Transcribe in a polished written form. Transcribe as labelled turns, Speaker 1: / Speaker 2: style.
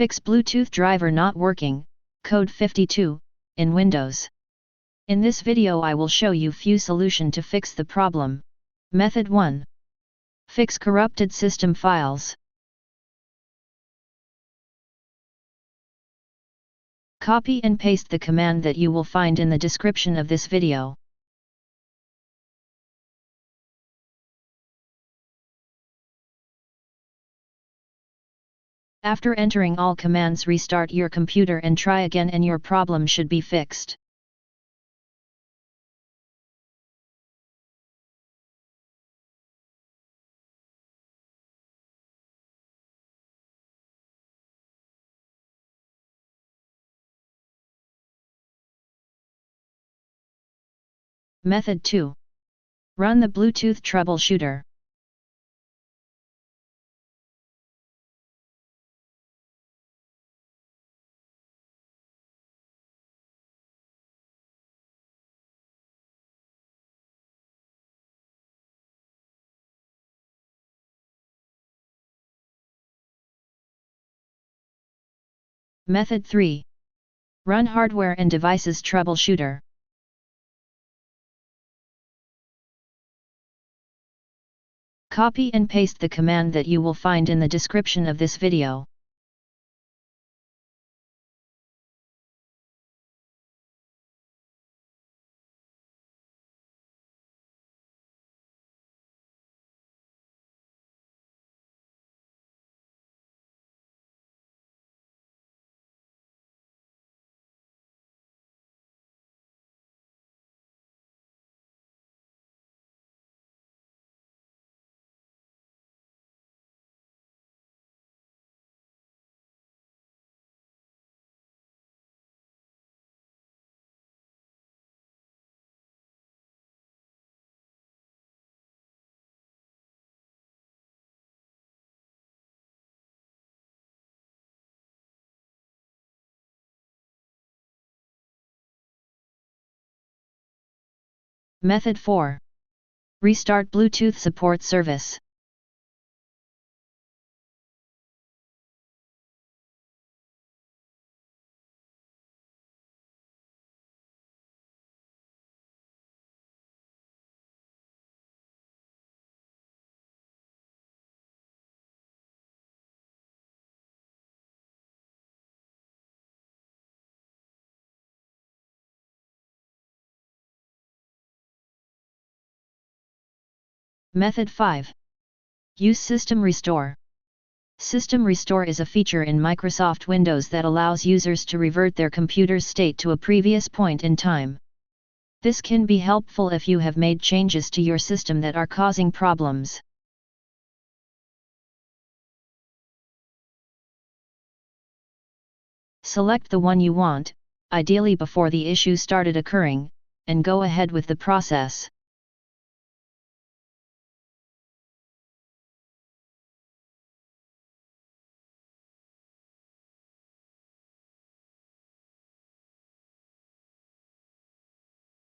Speaker 1: Fix Bluetooth driver not working, code 52, in Windows. In this video I will show you few solution to fix the problem. Method 1. Fix corrupted system files. Copy and paste the command that you will find in the description of this video. After entering all commands, restart your computer and try again, and your problem should be fixed. Method 2. Run the Bluetooth troubleshooter. Method 3. Run hardware and devices troubleshooter. Copy and paste the command that you will find in the description of this video. Method 4. Restart Bluetooth support service. Method 5. Use System Restore. System Restore is a feature in Microsoft Windows that allows users to revert their computer's state to a previous point in time. This can be helpful if you have made changes to your system that are causing problems. Select the one you want, ideally before the issue started occurring, and go ahead with the process.